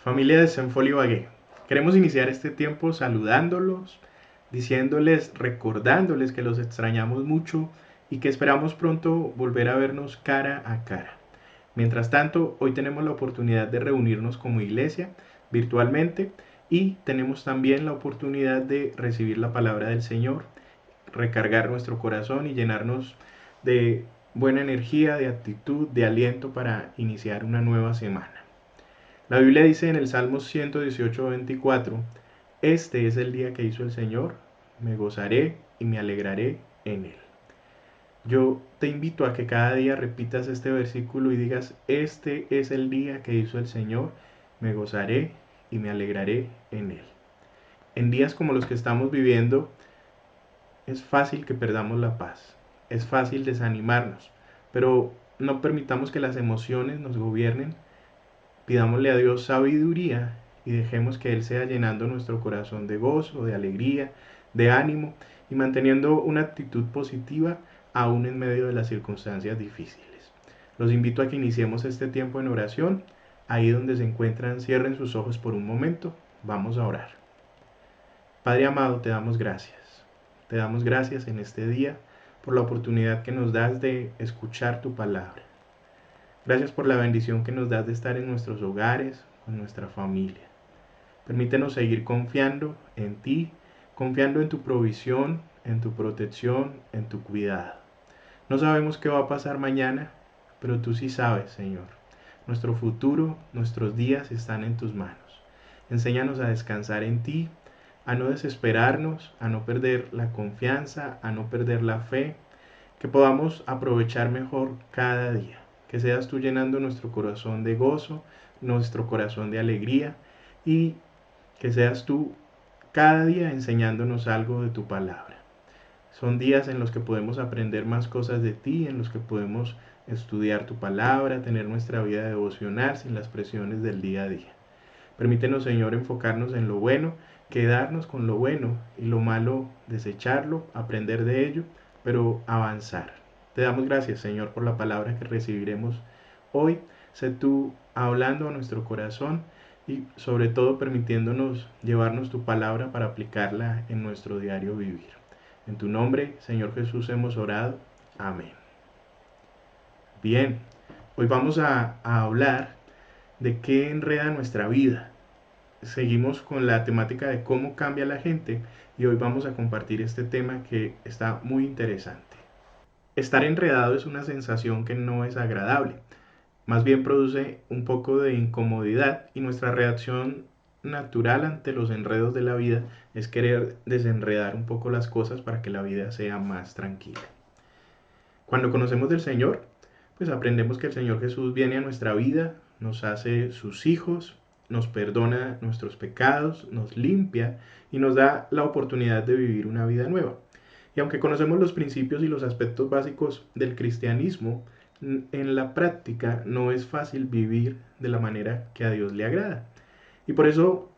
Familia de Senfol Ibagué, queremos iniciar este tiempo saludándolos, diciéndoles, recordándoles que los extrañamos mucho y que esperamos pronto volver a vernos cara a cara. Mientras tanto, hoy tenemos la oportunidad de reunirnos como iglesia virtualmente y tenemos también la oportunidad de recibir la palabra del Señor, recargar nuestro corazón y llenarnos de buena energía, de actitud, de aliento para iniciar una nueva semana. La Biblia dice en el Salmo 118:24, este es el día que hizo el Señor, me gozaré y me alegraré en él. Yo te invito a que cada día repitas este versículo y digas, este es el día que hizo el Señor, me gozaré y me alegraré en él. En días como los que estamos viviendo, es fácil que perdamos la paz, es fácil desanimarnos, pero no permitamos que las emociones nos gobiernen. Pidámosle a Dios sabiduría y dejemos que Él sea llenando nuestro corazón de gozo, de alegría, de ánimo y manteniendo una actitud positiva aún en medio de las circunstancias difíciles. Los invito a que iniciemos este tiempo en oración. Ahí donde se encuentran, cierren sus ojos por un momento. Vamos a orar. Padre amado, te damos gracias. Te damos gracias en este día por la oportunidad que nos das de escuchar tu palabra. Gracias por la bendición que nos das de estar en nuestros hogares, con nuestra familia. Permítenos seguir confiando en ti, confiando en tu provisión, en tu protección, en tu cuidado. No sabemos qué va a pasar mañana, pero tú sí sabes, Señor. Nuestro futuro, nuestros días están en tus manos. Enséñanos a descansar en ti, a no desesperarnos, a no perder la confianza, a no perder la fe, que podamos aprovechar mejor cada día. Que seas tú llenando nuestro corazón de gozo, nuestro corazón de alegría y que seas tú cada día enseñándonos algo de tu palabra. Son días en los que podemos aprender más cosas de ti, en los que podemos estudiar tu palabra, tener nuestra vida devocional sin las presiones del día a día. Permítenos, Señor, enfocarnos en lo bueno, quedarnos con lo bueno y lo malo, desecharlo, aprender de ello, pero avanzar. Te damos gracias, Señor, por la palabra que recibiremos hoy. Sé tú hablando a nuestro corazón y sobre todo permitiéndonos llevarnos tu palabra para aplicarla en nuestro diario vivir. En tu nombre, Señor Jesús, hemos orado. Amén. Bien, hoy vamos a hablar de qué enreda nuestra vida. Seguimos con la temática de cómo cambia la gente y hoy vamos a compartir este tema que está muy interesante. Estar enredado es una sensación que no es agradable, más bien produce un poco de incomodidad y nuestra reacción natural ante los enredos de la vida es querer desenredar un poco las cosas para que la vida sea más tranquila. Cuando conocemos del Señor, pues aprendemos que el Señor Jesús viene a nuestra vida, nos hace sus hijos, nos perdona nuestros pecados, nos limpia y nos da la oportunidad de vivir una vida nueva. Y aunque conocemos los principios y los aspectos básicos del cristianismo, en la práctica no es fácil vivir de la manera que a Dios le agrada. Y por eso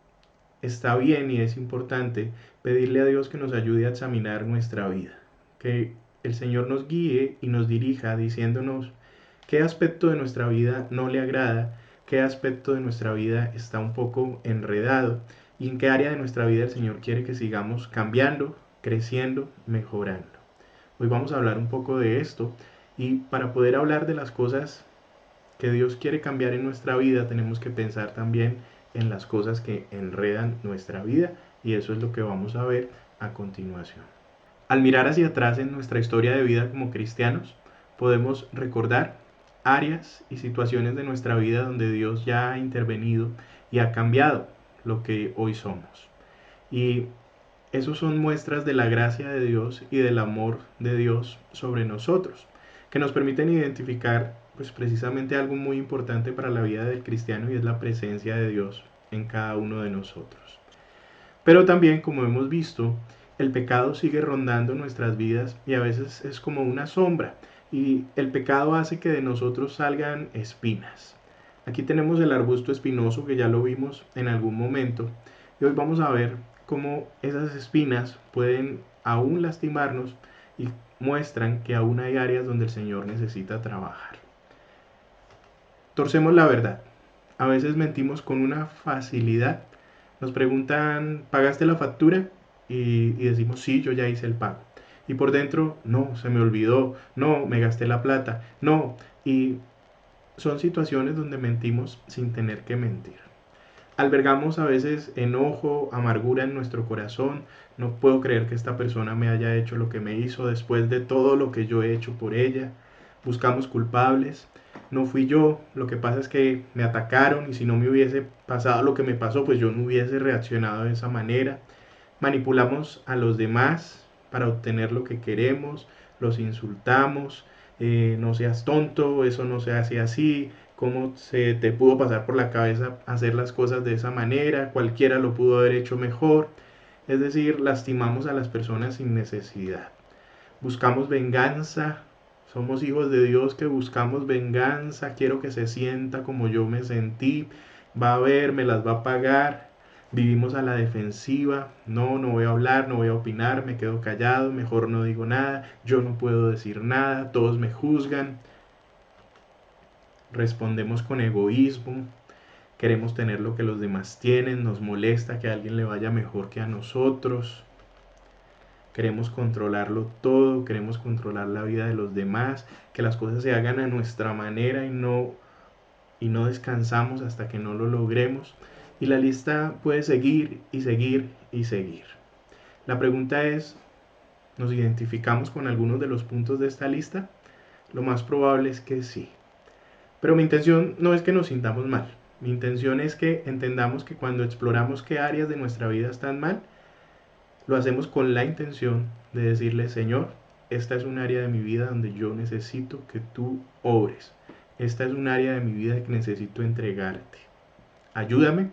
está bien y es importante pedirle a Dios que nos ayude a examinar nuestra vida, que el Señor nos guíe y nos dirija diciéndonos qué aspecto de nuestra vida no le agrada, qué aspecto de nuestra vida está un poco enredado y en qué área de nuestra vida el Señor quiere que sigamos cambiando, creciendo, mejorando. Hoy vamos a hablar un poco de esto y para poder hablar de las cosas que Dios quiere cambiar en nuestra vida, tenemos que pensar también en las cosas que enredan nuestra vida y eso es lo que vamos a ver a continuación. Al mirar hacia atrás en nuestra historia de vida como cristianos, podemos recordar áreas y situaciones de nuestra vida donde Dios ya ha intervenido y ha cambiado lo que hoy somos. Y esos son muestras de la gracia de Dios y del amor de Dios sobre nosotros, que nos permiten identificar pues precisamente algo muy importante para la vida del cristiano y es la presencia de Dios en cada uno de nosotros. Pero también, como hemos visto, el pecado sigue rondando nuestras vidas y a veces es como una sombra y el pecado hace que de nosotros salgan espinas. Aquí tenemos el arbusto espinoso que ya lo vimos en algún momento y hoy vamos a ver cómo esas espinas pueden aún lastimarnos y muestran que aún hay áreas donde el Señor necesita trabajar. Torcemos la verdad. A veces mentimos con una facilidad. Nos preguntan, ¿pagaste la factura? Y decimos, sí, yo ya hice el pago. Y por dentro, no, se me olvidó, no, me gasté la plata, no. Y son situaciones donde mentimos sin tener que mentir. Albergamos a veces enojo, amargura en nuestro corazón. No puedo creer que esta persona me haya hecho lo que me hizo después de todo lo que yo he hecho por ella. Buscamos culpables. No fui yo, lo que pasa es que me atacaron y si no me hubiese pasado lo que me pasó, pues yo no hubiese reaccionado de esa manera. Manipulamos a los demás para obtener lo que queremos, los insultamos, no seas tonto, eso no se hace así, cómo se te pudo pasar por la cabeza hacer las cosas de esa manera, cualquiera lo pudo haber hecho mejor. Es decir, lastimamos a las personas sin necesidad. Buscamos venganza, somos hijos de Dios que buscamos venganza, quiero que se sienta como yo me sentí, va a ver, me las va a pagar. Vivimos a la defensiva, no, no voy a hablar, no voy a opinar, me quedo callado, mejor no digo nada, yo no puedo decir nada, todos me juzgan. Respondemos con egoísmo, queremos tener lo que los demás tienen, nos molesta que a alguien le vaya mejor que a nosotros. Queremos controlarlo todo, queremos controlar la vida de los demás, que las cosas se hagan a nuestra manera y no descansamos hasta que no lo logremos. Y la lista puede seguir y seguir y seguir. La pregunta es, ¿nos identificamos con algunos de los puntos de esta lista? Lo más probable es que sí. Pero mi intención no es que nos sintamos mal. Mi intención es que entendamos que cuando exploramos qué áreas de nuestra vida están mal, lo hacemos con la intención de decirle, Señor, esta es un área de mi vida donde yo necesito que tú obres. Esta es un área de mi vida que necesito entregarte. Ayúdame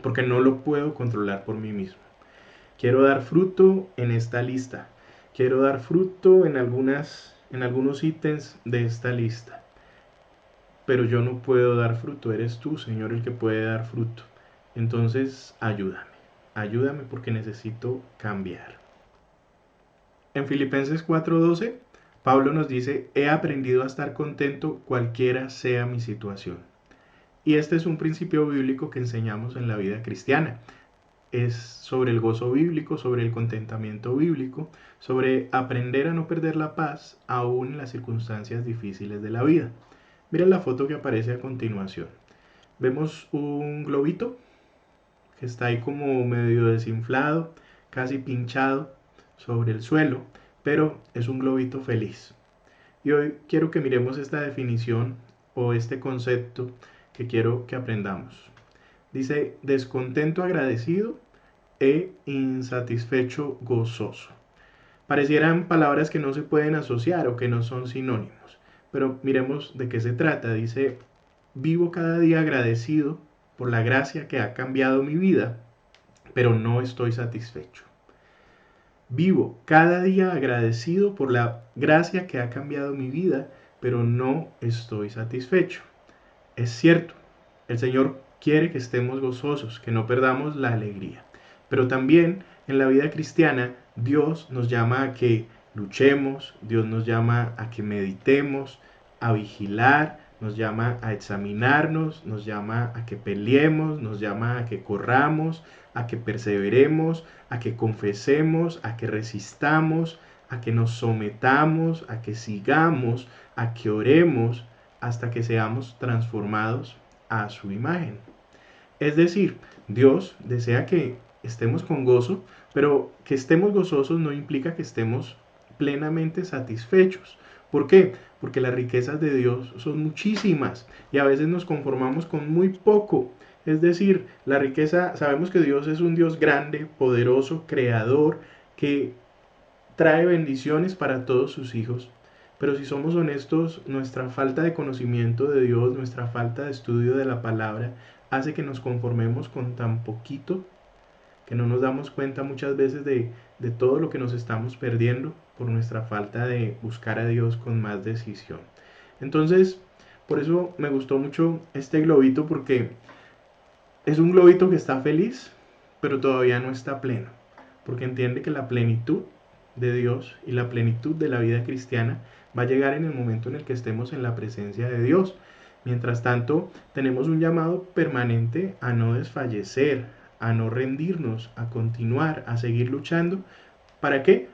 porque no lo puedo controlar por mí mismo. Quiero dar fruto en esta lista. Quiero dar fruto en algunos ítems de esta lista. Pero yo no puedo dar fruto. Eres tú, Señor, el que puede dar fruto. Entonces, ayúdame. Ayúdame porque necesito cambiar. En Filipenses 4:12, Pablo nos dice, he aprendido a estar contento cualquiera sea mi situación. Y este es un principio bíblico que enseñamos en la vida cristiana. Es sobre el gozo bíblico, sobre el contentamiento bíblico, sobre aprender a no perder la paz aún en las circunstancias difíciles de la vida. Miren la foto que aparece a continuación. Vemos un globito que está ahí como medio desinflado, casi pinchado sobre el suelo, pero es un globito feliz. Y hoy quiero que miremos esta definición o este concepto que quiero que aprendamos. Dice, descontento agradecido e insatisfecho gozoso. Parecieran palabras que no se pueden asociar o que no son sinónimos, pero miremos de qué se trata. Dice, vivo cada día agradecido por la gracia que ha cambiado mi vida, pero no estoy satisfecho. Vivo cada día agradecido por la gracia que ha cambiado mi vida, pero no estoy satisfecho. Es cierto, el Señor quiere que estemos gozosos, que no perdamos la alegría. Pero también en la vida cristiana Dios nos llama a que luchemos, Dios nos llama a que meditemos, a vigilar, nos llama a examinarnos, nos llama a que peleemos, nos llama a que corramos, a que perseveremos, a que confesemos, a que resistamos, a que nos sometamos, a que sigamos, a que oremos hasta que seamos transformados a su imagen. Es decir, Dios desea que estemos con gozo, pero que estemos gozosos no implica que estemos plenamente satisfechos. ¿Por qué? Porque las riquezas de Dios son muchísimas y a veces nos conformamos con muy poco. Es decir, la riqueza, sabemos que Dios es un Dios grande, poderoso, creador, que trae bendiciones para todos sus hijos. Pero si somos honestos, nuestra falta de conocimiento de Dios, nuestra falta de estudio de la palabra, hace que nos conformemos con tan poquito, que no nos damos cuenta muchas veces de todo lo que nos estamos perdiendo por nuestra falta de buscar a Dios con más decisión. Entonces, por eso me gustó mucho este globito, porque es un globito que está feliz, pero todavía no está pleno, porque entiende que la plenitud de Dios y la plenitud de la vida cristiana va a llegar en el momento en el que estemos en la presencia de Dios. Mientras tanto, tenemos un llamado permanente a no desfallecer, a no rendirnos, a continuar, a seguir luchando. ¿Para qué?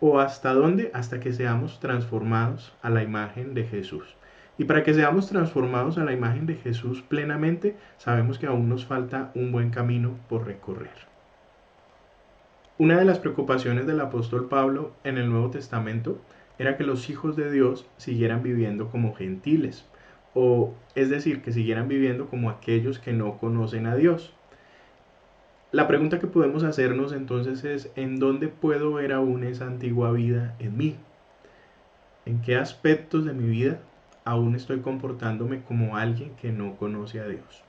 ¿O hasta dónde? Hasta que seamos transformados a la imagen de Jesús. Y para que seamos transformados a la imagen de Jesús plenamente, sabemos que aún nos falta un buen camino por recorrer. Una de las preocupaciones del apóstol Pablo en el Nuevo Testamento era que los hijos de Dios siguieran viviendo como gentiles, o es decir, que siguieran viviendo como aquellos que no conocen a Dios. La pregunta que podemos hacernos entonces es, ¿en dónde puedo ver aún esa antigua vida en mí? ¿En qué aspectos de mi vida aún estoy comportándome como alguien que no conoce a Dios?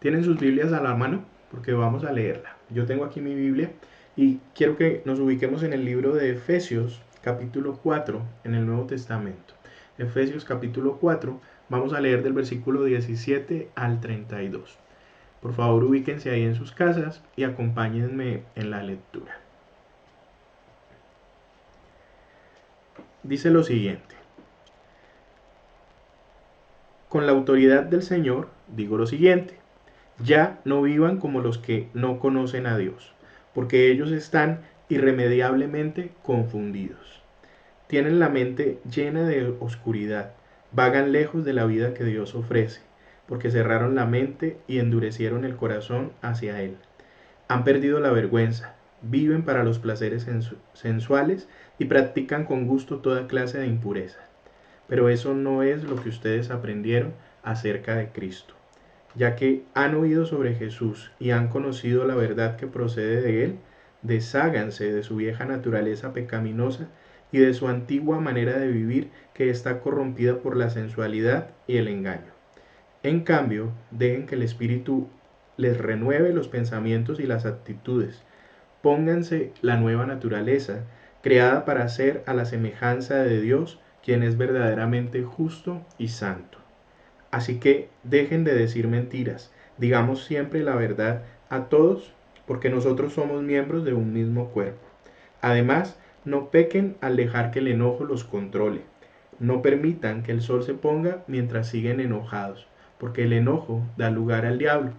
¿Tienen sus Biblias a la mano? Porque vamos a leerla. Yo tengo aquí mi Biblia y quiero que nos ubiquemos en el libro de Efesios, capítulo 4, en el Nuevo Testamento. Efesios, capítulo 4, vamos a leer del versículo 17 al 32. Por favor, ubíquense ahí en sus casas y acompáñenme en la lectura. Dice lo siguiente: con la autoridad del Señor digo lo siguiente: ya no vivan como los que no conocen a Dios, porque ellos están irremediablemente confundidos. Tienen la mente llena de oscuridad, vagan lejos de la vida que Dios ofrece, porque cerraron la mente y endurecieron el corazón hacia Él. Han perdido la vergüenza, viven para los placeres sensuales y practican con gusto toda clase de impureza. Pero eso no es lo que ustedes aprendieron acerca de Cristo. Ya que han oído sobre Jesús y han conocido la verdad que procede de Él, desháganse de su vieja naturaleza pecaminosa y de su antigua manera de vivir que está corrompida por la sensualidad y el engaño. En cambio, dejen que el Espíritu les renueve los pensamientos y las actitudes. Pónganse la nueva naturaleza, creada para ser a la semejanza de Dios, quien es verdaderamente justo y santo. Así que dejen de decir mentiras, digamos siempre la verdad a todos, porque nosotros somos miembros de un mismo cuerpo. Además, no pequen al dejar que el enojo los controle. No permitan que el sol se ponga mientras siguen enojados, porque el enojo da lugar al diablo.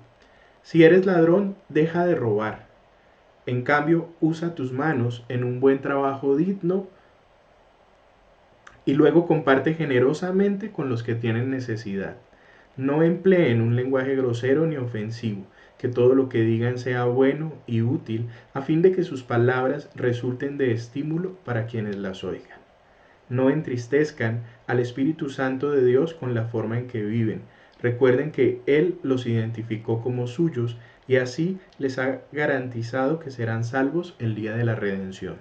Si eres ladrón, deja de robar. En cambio, usa tus manos en un buen trabajo digno y luego comparte generosamente con los que tienen necesidad. No empleen un lenguaje grosero ni ofensivo, que todo lo que digan sea bueno y útil, a fin de que sus palabras resulten de estímulo para quienes las oigan. No entristezcan al Espíritu Santo de Dios con la forma en que viven. Recuerden que Él los identificó como suyos y así les ha garantizado que serán salvos el día de la redención.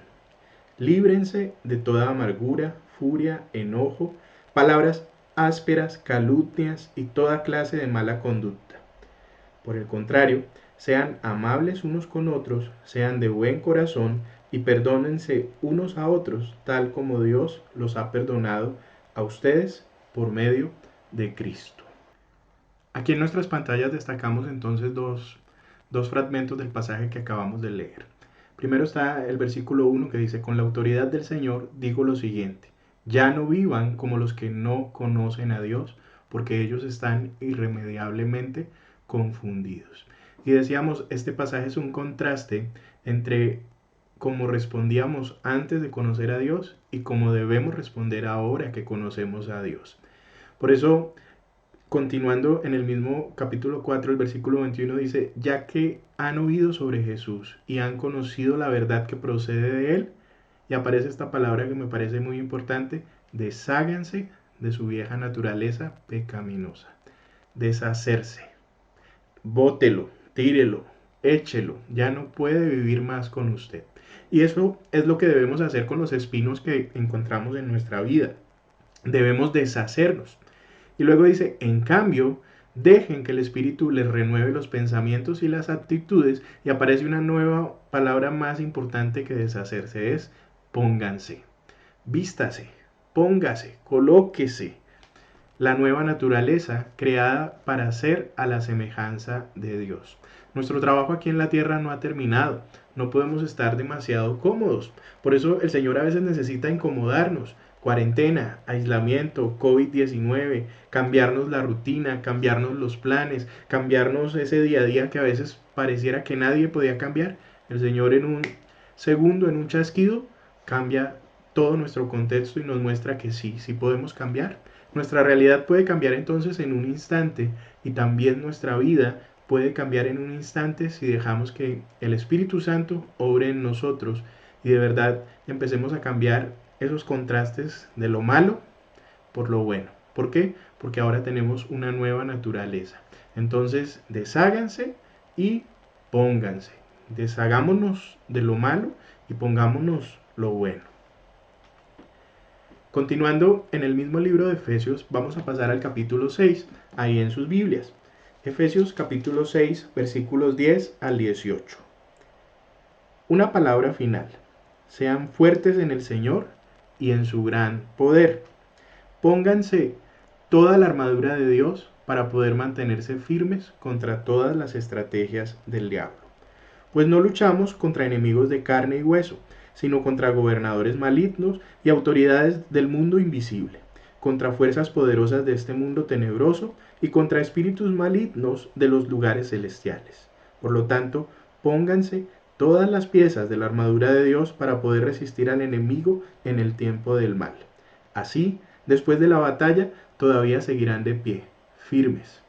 Líbrense de toda amargura, furia, enojo, palabras ásperas, calumnias y toda clase de mala conducta. Por el contrario, sean amables unos con otros, sean de buen corazón y perdónense unos a otros, tal como Dios los ha perdonado a ustedes por medio de Cristo. Aquí en nuestras pantallas destacamos entonces dos fragmentos del pasaje que acabamos de leer. Primero está el versículo 1 que dice: con la autoridad del Señor digo lo siguiente: ya no vivan como los que no conocen a Dios, porque ellos están irremediablemente confundidos. Y decíamos, este pasaje es un contraste entre cómo respondíamos antes de conocer a Dios y cómo debemos responder ahora que conocemos a Dios. Por eso, continuando en el mismo capítulo 4, el versículo 21 dice: ya que han oído sobre Jesús y han conocido la verdad que procede de Él, y aparece esta palabra que me parece muy importante: desháganse de su vieja naturaleza pecaminosa. Deshacerse. Bótelo, tírelo, échelo, ya no puede vivir más con usted. Y eso es lo que debemos hacer con los espinos que encontramos en nuestra vida. Debemos deshacernos. Y luego dice: en cambio, dejen que el Espíritu les renueve los pensamientos y las actitudes. Y aparece una nueva palabra más importante que deshacerse: es pónganse. Vístase, póngase, colóquese. La nueva naturaleza creada para ser a la semejanza de Dios. Nuestro trabajo aquí en la tierra no ha terminado. No podemos estar demasiado cómodos. Por eso el Señor a veces necesita incomodarnos cuarentena, aislamiento, COVID-19, cambiarnos la rutina, cambiarnos los planes, cambiarnos ese día a día que a veces pareciera que nadie podía cambiar. El Señor en un segundo, en un chasquido, cambia todo nuestro contexto y nos muestra que sí, sí podemos cambiar. Nuestra realidad puede cambiar entonces en un instante y también nuestra vida puede cambiar en un instante si dejamos que el Espíritu Santo obre en nosotros y de verdad empecemos a cambiar esos contrastes de lo malo por lo bueno. ¿Por qué? Porque ahora tenemos una nueva naturaleza. Entonces, desháganse y pónganse. Deshagámonos de lo malo y pongámonos lo bueno. Continuando en el mismo libro de Efesios, vamos a pasar al capítulo 6, ahí en sus Biblias. Efesios capítulo 6, versículos 10 al 18. Una palabra final. Sean fuertes en el Señor y en su gran poder. Pónganse toda la armadura de Dios para poder mantenerse firmes contra todas las estrategias del diablo. Pues no luchamos contra enemigos de carne y hueso, sino contra gobernadores malignos y autoridades del mundo invisible, contra fuerzas poderosas de este mundo tenebroso y contra espíritus malignos de los lugares celestiales. Por lo tanto, pónganse todas las piezas de la armadura de Dios para poder resistir al enemigo en el tiempo del mal. Así, después de la batalla, todavía seguirán de pie, firmes.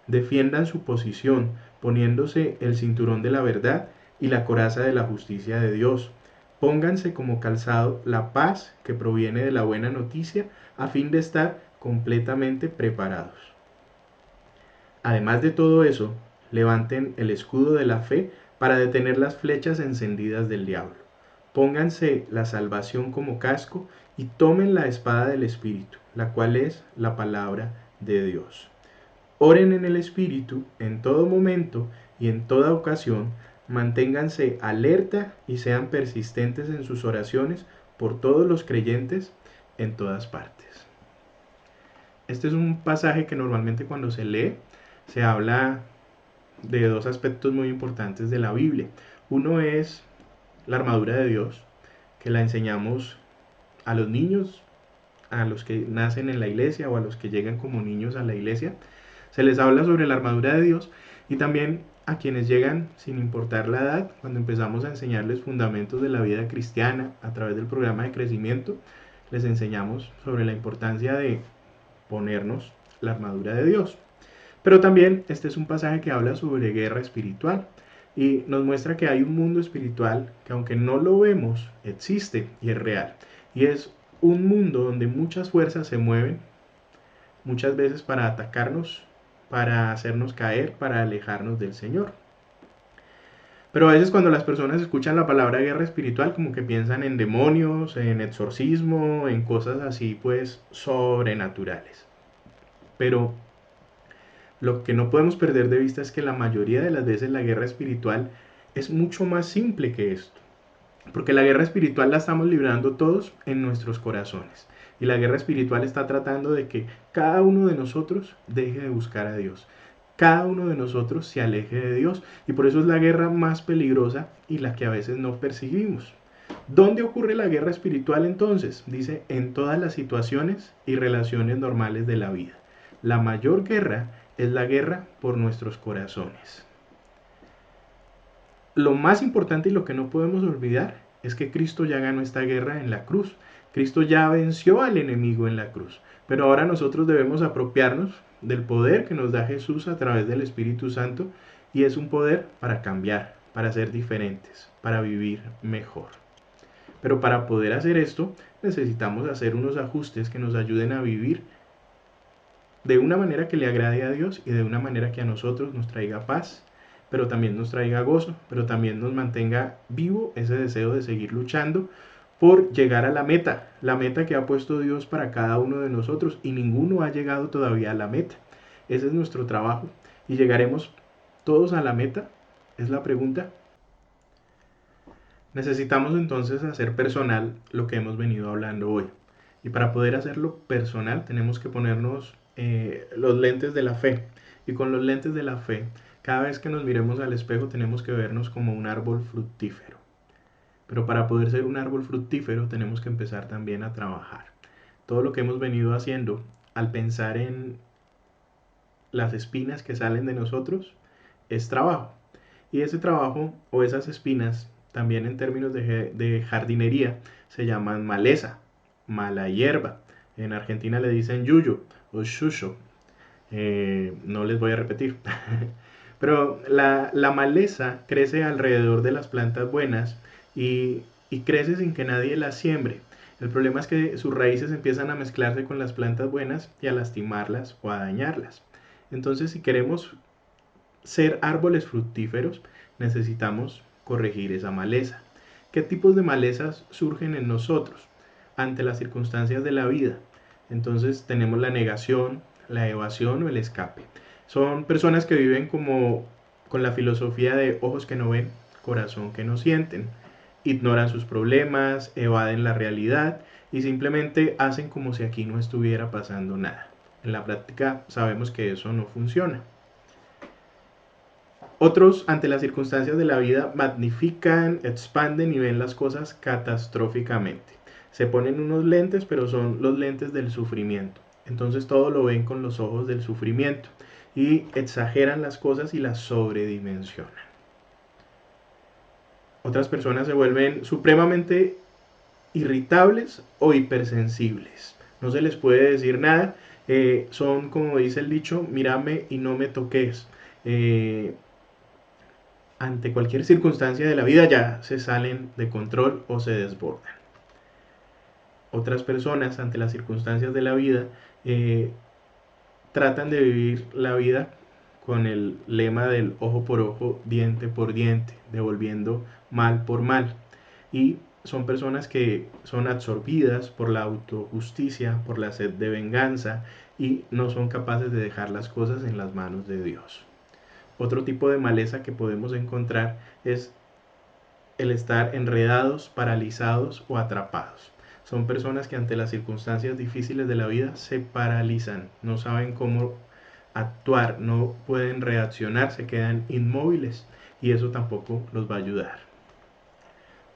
Defiendan su posición, poniéndose el cinturón de la verdad y la coraza de la justicia de Dios. Pónganse como calzado la paz que proviene de la buena noticia, a fin de estar completamente preparados. Además de todo eso, levanten el escudo de la fe para detener las flechas encendidas del diablo. Pónganse la salvación como casco y tomen la espada del Espíritu, la cual es la palabra de Dios. Oren en el Espíritu en todo momento y en toda ocasión, manténganse alerta y sean persistentes en sus oraciones por todos los creyentes en todas partes. Este es un pasaje que normalmente cuando se lee se habla de dos aspectos muy importantes de la Biblia. Uno es la armadura de Dios, que la enseñamos a los niños, a los que nacen en la iglesia o a los que llegan como niños a la iglesia. Se les habla sobre la armadura de Dios y también a quienes llegan sin importar la edad, cuando empezamos a enseñarles fundamentos de la vida cristiana a través del programa de crecimiento, les enseñamos sobre la importancia de ponernos la armadura de Dios. Pero también este es un pasaje que habla sobre guerra espiritual y nos muestra que hay un mundo espiritual que aunque no lo vemos, existe y es real. Y es un mundo donde muchas fuerzas se mueven, muchas veces para atacarnos, para hacernos caer, para alejarnos del Señor. Pero a veces cuando las personas escuchan la palabra guerra espiritual, como que piensan en demonios, en exorcismo, en cosas así pues sobrenaturales. Pero lo que no podemos perder de vista es que la mayoría de las veces la guerra espiritual es mucho más simple que esto. Porque la guerra espiritual la estamos librando todos en nuestros corazones. Y la guerra espiritual está tratando de que cada uno de nosotros deje de buscar a Dios. Cada uno de nosotros se aleje de Dios. Y por eso es la guerra más peligrosa y la que a veces no percibimos. ¿Dónde ocurre la guerra espiritual entonces? Dice, en todas las situaciones y relaciones normales de la vida. La mayor guerra es la guerra por nuestros corazones. Lo más importante y lo que no podemos olvidar es que Cristo ya ganó esta guerra en la cruz. Cristo ya venció al enemigo en la cruz. Pero ahora nosotros debemos apropiarnos del poder que nos da Jesús a través del Espíritu Santo y es un poder para cambiar, para ser diferentes, para vivir mejor. Pero para poder hacer esto necesitamos hacer unos ajustes que nos ayuden a vivir de una manera que le agrade a Dios y de una manera que a nosotros nos traiga paz, pero también nos traiga gozo, pero también nos mantenga vivo ese deseo de seguir luchando por llegar a la meta que ha puesto Dios para cada uno de nosotros y ninguno ha llegado todavía a la meta. Ese es nuestro trabajo y llegaremos todos a la meta, es la pregunta. Necesitamos entonces hacer personal lo que hemos venido hablando hoy. Y para poder hacerlo personal tenemos que ponernos los lentes de la fe. Y con los lentes de la fe, cada vez que nos miremos al espejo tenemos que vernos como un árbol fructífero. Pero para poder ser un árbol fructífero tenemos que empezar también a trabajar. todo lo que hemos venido haciendo al pensar en las espinas que salen de nosotros es trabajo. Y ese trabajo o esas espinas, también en términos de jardinería, se llaman maleza, mala hierba. En Argentina le dicen yuyo o shusho. No les voy a repetir. Pero la maleza crece alrededor de las plantas buenas y crece sin que nadie la siembre. El problema es que sus raíces empiezan a mezclarse con las plantas buenas y a lastimarlas o a dañarlas. Entonces, si queremos ser árboles fructíferos, necesitamos corregir esa maleza. ¿Qué tipos de malezas surgen en nosotros ante las circunstancias de la vida? Entonces tenemos la negación, la evasión o el escape. Son personas que viven como con la filosofía de ojos que no ven, corazón que no sienten. Ignoran sus problemas, evaden la realidad y simplemente hacen como si aquí no estuviera pasando nada. En la práctica sabemos que eso no funciona. Otros, ante las circunstancias de la vida, magnifican, expanden y ven las cosas catastróficamente. Se ponen unos lentes, pero son los lentes del sufrimiento. Entonces todo lo ven con los ojos del sufrimiento y exageran las cosas y las sobredimensionan. Otras personas se vuelven supremamente irritables o hipersensibles. No se les puede decir nada. Son, como dice el dicho, mírame y no me toques. Ante cualquier circunstancia de la vida ya se salen de control o se desbordan. Otras personas ante las circunstancias de la vida eh, tratan de vivir la vida con el lema del ojo por ojo, diente por diente, devolviendo mal por mal. Y son personas que son absorbidas por la autojusticia, por la sed de venganza y no son capaces de dejar las cosas en las manos de Dios. Otro tipo de maleza que podemos encontrar es el estar enredados, paralizados o atrapados. Son personas que ante las circunstancias difíciles de la vida se paralizan, no saben cómo actuar, no pueden reaccionar, se quedan inmóviles y eso tampoco los va a ayudar.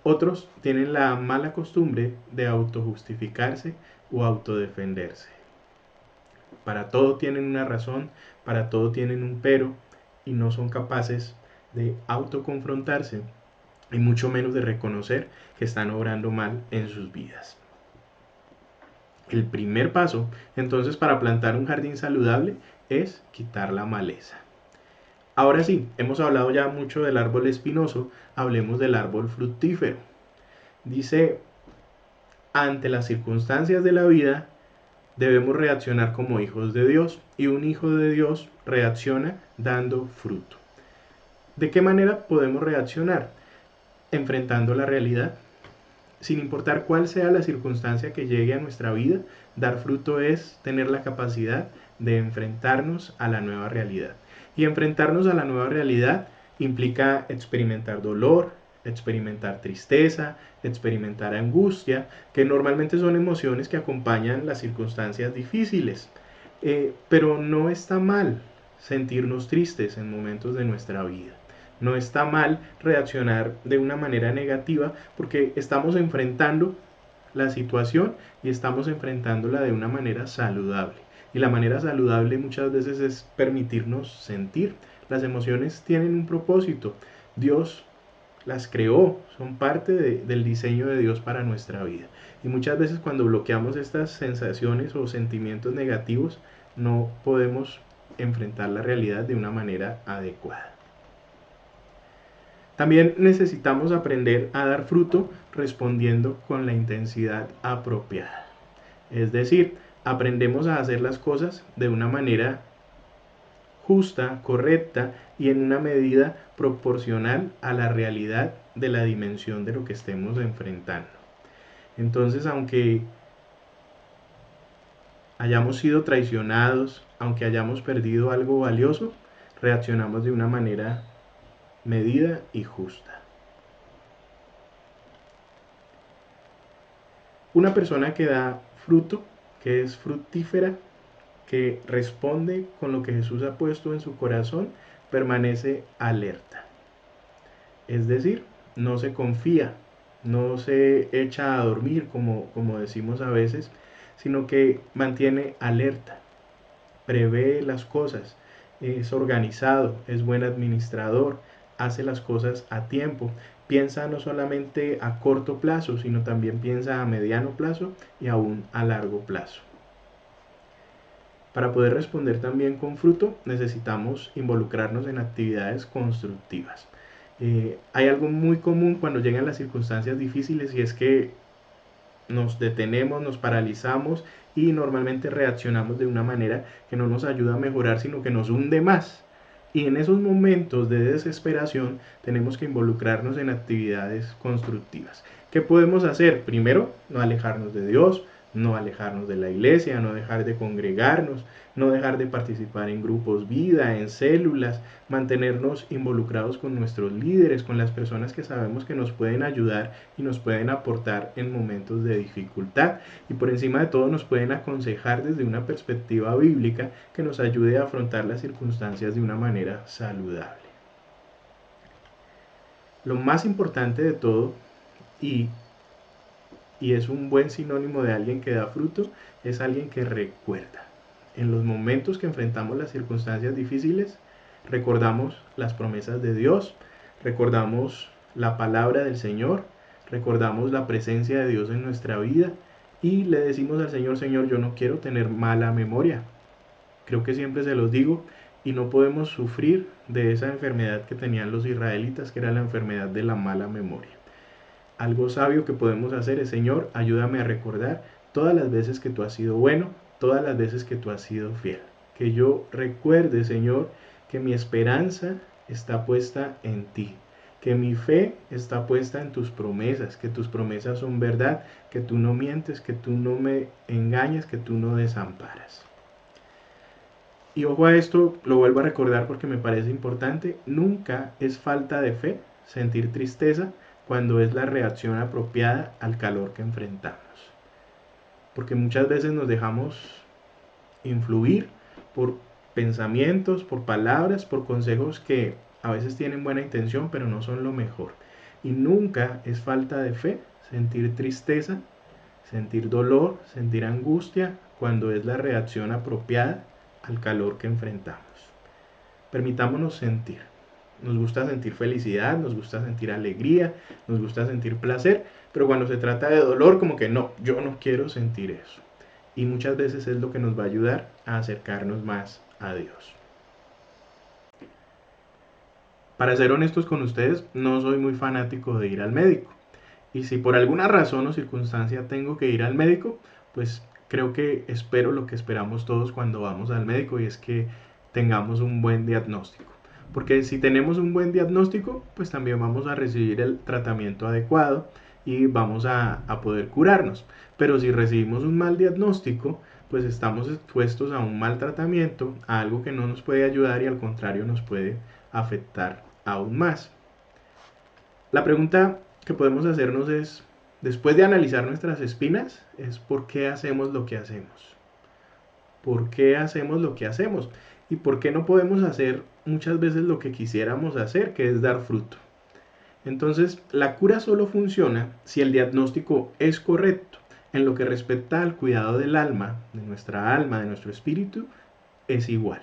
Otros tienen la mala costumbre de autojustificarse o autodefenderse. Para todo tienen una razón, para todo tienen un pero y no son capaces de autoconfrontarse y mucho menos de reconocer que están obrando mal en sus vidas. El primer paso, entonces, para plantar un jardín saludable es quitar la maleza. Ahora sí, hemos hablado ya mucho del árbol espinoso, hablemos del árbol fructífero. Dice, ante las circunstancias de la vida, debemos reaccionar como hijos de Dios y un hijo de Dios reacciona dando fruto. ¿De qué manera podemos reaccionar? Enfrentando la realidad. Sin importar cuál sea la circunstancia que llegue a nuestra vida, dar fruto es tener la capacidad de enfrentarnos a la nueva realidad. Y enfrentarnos a la nueva realidad implica experimentar dolor, experimentar tristeza, experimentar angustia, que normalmente son emociones que acompañan las circunstancias difíciles. Pero no está mal sentirnos tristes en momentos de nuestra vida. No está mal reaccionar de una manera negativa porque estamos enfrentando la situación y estamos enfrentándola de una manera saludable. Y la manera saludable muchas veces es permitirnos sentir. Las emociones tienen un propósito. Dios las creó, son parte del diseño de Dios para nuestra vida. Y muchas veces cuando bloqueamos estas sensaciones o sentimientos negativos, no podemos enfrentar la realidad de una manera adecuada. También necesitamos aprender a dar fruto respondiendo con la intensidad apropiada. Es decir, aprendemos a hacer las cosas de una manera justa, correcta y en una medida proporcional a la realidad de la dimensión de lo que estemos enfrentando. Entonces, aunque hayamos sido traicionados, aunque hayamos perdido algo valioso, reaccionamos de una manera medida y justa. Una persona que da fruto, que es fructífera, que responde con lo que Jesús ha puesto en su corazón, permanece alerta. Es decir, no se confía, no se echa a dormir como decimos a veces, sino que mantiene alerta, prevé las cosas, es organizado, es buen administrador, hace las cosas a tiempo, piensa no solamente a corto plazo, sino también piensa a mediano plazo y aún a largo plazo. Para poder responder también con fruto, necesitamos involucrarnos en actividades constructivas. Hay algo muy común cuando llegan las circunstancias difíciles y es que nos detenemos, nos paralizamos y normalmente reaccionamos de una manera que no nos ayuda a mejorar, sino que nos hunde más. Y en esos momentos de desesperación tenemos que involucrarnos en actividades constructivas. ¿Qué podemos hacer? Primero, no alejarnos de Dios, no alejarnos de la iglesia, no dejar de congregarnos, no dejar de participar en grupos vida, en células, mantenernos involucrados con nuestros líderes, con las personas que sabemos que nos pueden ayudar y nos pueden aportar en momentos de dificultad, y por encima de todo nos pueden aconsejar desde una perspectiva bíblica que nos ayude a afrontar las circunstancias de una manera saludable. Lo más importante de todo, y es un buen sinónimo de alguien que da fruto, es alguien que recuerda. En los momentos que enfrentamos las circunstancias difíciles, recordamos las promesas de Dios, recordamos la palabra del Señor, recordamos la presencia de Dios en nuestra vida y le decimos al Señor: Señor, yo no quiero tener mala memoria. Creo que siempre se los digo, y no podemos sufrir de esa enfermedad que tenían los israelitas, que era la enfermedad de la mala memoria. Algo sabio que podemos hacer es: Señor, ayúdame a recordar todas las veces que tú has sido bueno, todas las veces que tú has sido fiel. Que yo recuerde, Señor, que mi esperanza está puesta en ti, que mi fe está puesta en tus promesas, que tus promesas son verdad, que tú no mientes, que tú no me engañas, que tú no desamparas. Y ojo a esto, lo vuelvo a recordar porque me parece importante: nunca es falta de fe sentir tristeza cuando es la reacción apropiada al calor que enfrentamos. Porque muchas veces nos dejamos influir por pensamientos, por palabras, por consejos que a veces tienen buena intención, pero no son lo mejor. Y nunca es falta de fe sentir tristeza, sentir dolor, sentir angustia cuando es la reacción apropiada al calor que enfrentamos. Permitámonos sentir. Nos gusta sentir felicidad, nos gusta sentir alegría, nos gusta sentir placer, pero cuando se trata de dolor, como que no, yo no quiero sentir eso. Y muchas veces es lo que nos va a ayudar a acercarnos más a Dios. Para ser honestos con ustedes, no soy muy fanático de ir al médico. Y si por alguna razón o circunstancia tengo que ir al médico, pues creo que espero lo que esperamos todos cuando vamos al médico, y es que tengamos un buen diagnóstico. Porque si tenemos un buen diagnóstico, pues también vamos a recibir el tratamiento adecuado y vamos a poder curarnos. Pero si recibimos un mal diagnóstico, pues estamos expuestos a un mal tratamiento, a algo que no nos puede ayudar y al contrario nos puede afectar aún más. La pregunta que podemos hacernos es, después de analizar nuestras espinas, es: ¿por qué hacemos lo que hacemos? ¿Por qué hacemos lo que hacemos? ¿Y por qué no podemos hacer muchas veces lo que quisiéramos hacer, que es dar fruto? Entonces, la cura solo funciona si el diagnóstico es correcto. En lo que respecta al cuidado del alma, de nuestro espíritu, es igual.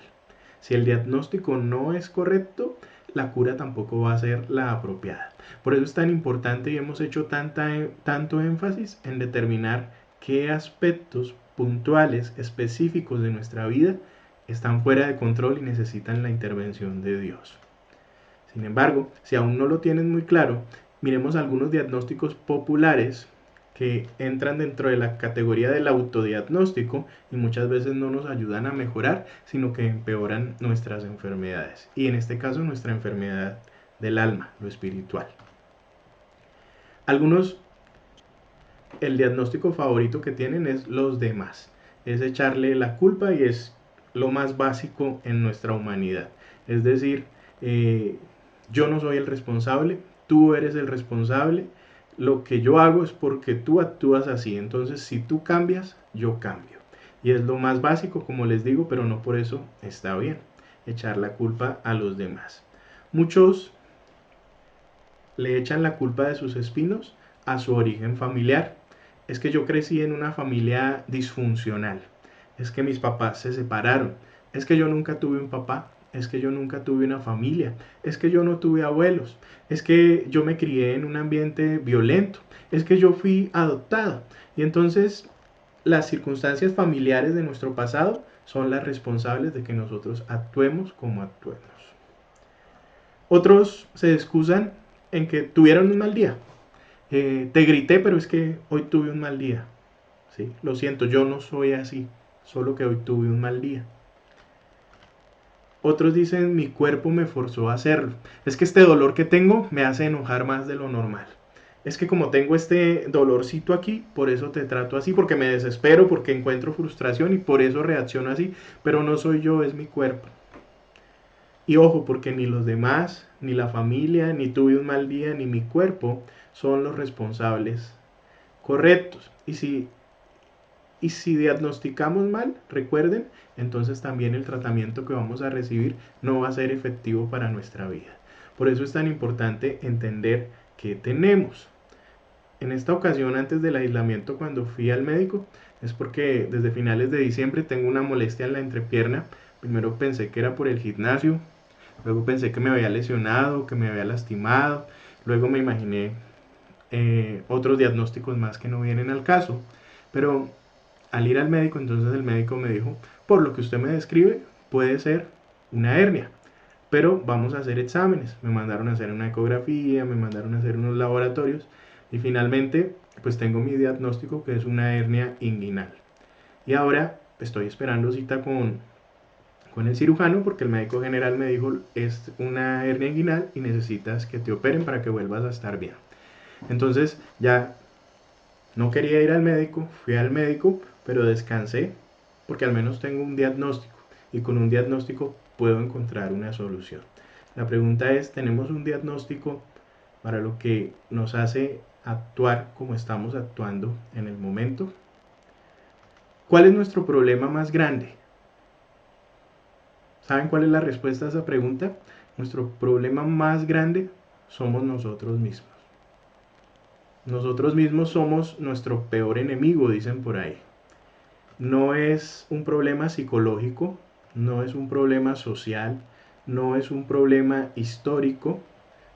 Si el diagnóstico no es correcto, la cura tampoco va a ser la apropiada. Por eso es tan importante y hemos hecho tanto énfasis en determinar qué aspectos puntuales, específicos de nuestra vida están fuera de control y necesitan la intervención de Dios. Sin embargo, si aún no lo tienen muy claro, miremos algunos diagnósticos populares que entran dentro de la categoría del autodiagnóstico y muchas veces no nos ayudan a mejorar, sino que empeoran nuestras enfermedades. Y en este caso, nuestra enfermedad del alma, lo espiritual. Algunos, el diagnóstico favorito que tienen es los demás. Es echarle la culpa y es lo más básico en nuestra humanidad. Es decir, yo no soy el responsable, tú eres el responsable, lo que yo hago es porque tú actúas así, entonces si tú cambias, yo cambio. Y es lo más básico, como les digo, pero no por eso está bien echar la culpa a los demás. Muchos le echan la culpa de sus espinos a su origen familiar. es que yo crecí en una familia disfuncional, es que mis papás se separaron, es que yo nunca tuve un papá, es que yo nunca tuve una familia, es que yo no tuve abuelos, es que yo me crié en un ambiente violento, es que yo fui adoptado. Y entonces las circunstancias familiares de nuestro pasado son las responsables de que nosotros actuemos como actuemos. Otros se excusan en que tuvieron un mal día. Te grité, pero es que hoy tuve un mal día. ¿Sí? Lo siento, yo no soy así, solo que hoy tuve un mal día. Otros dicen, mi cuerpo me forzó a hacerlo. Es que este dolor que tengo me hace enojar más de lo normal. Es que como tengo este dolorcito aquí, por eso te trato así, porque me desespero, porque encuentro frustración y por eso reacciono así. Pero no soy yo, es mi cuerpo. Y ojo, porque ni los demás, ni la familia, ni tuve un mal día, ni mi cuerpo son los responsables correctos. Y si diagnosticamos mal, recuerden, entonces también el tratamiento que vamos a recibir no va a ser efectivo para nuestra vida. Por eso es tan importante entender qué tenemos. En esta ocasión, antes del aislamiento, cuando fui al médico, es porque desde finales de diciembre tengo una molestia en la entrepierna. Primero pensé que era por el gimnasio, luego pensé que me había lesionado, que me había lastimado, luego me imaginé otros diagnósticos más que no vienen al caso. Pero al ir al médico, entonces el médico me dijo, por lo que usted me describe, puede ser una hernia, pero vamos a hacer exámenes. Me mandaron a hacer una ecografía, me mandaron a hacer unos laboratorios y finalmente pues tengo mi diagnóstico, que es una hernia inguinal. Y ahora estoy esperando cita con el cirujano, porque el médico general me dijo, es una hernia inguinal y necesitas que te operen para que vuelvas a estar bien. Entonces ya no quería ir al médico, fui al médico, pero descansé porque al menos tengo un diagnóstico y con un diagnóstico puedo encontrar una solución. La pregunta es, ¿tenemos un diagnóstico para lo que nos hace actuar como estamos actuando en el momento? ¿Cuál es nuestro problema más grande? ¿Saben cuál es la respuesta a esa pregunta? Nuestro problema más grande somos nosotros mismos. Nosotros mismos somos nuestro peor enemigo, dicen por ahí. No es un problema psicológico, no es un problema social, no es un problema histórico,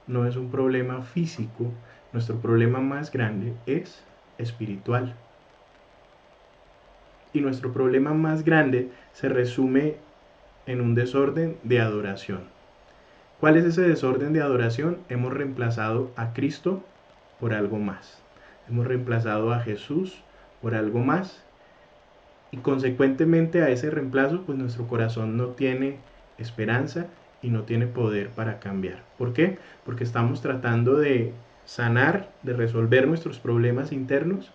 no es un problema físico. Nuestro problema más grande es espiritual. Y nuestro problema más grande se resume en un desorden de adoración. ¿Cuál es ese desorden de adoración? Hemos reemplazado a Cristo por algo más. Hemos reemplazado a Jesús por algo más. Y consecuentemente a ese reemplazo, pues nuestro corazón no tiene esperanza y no tiene poder para cambiar. ¿Por qué? Porque estamos tratando de sanar, de resolver nuestros problemas internos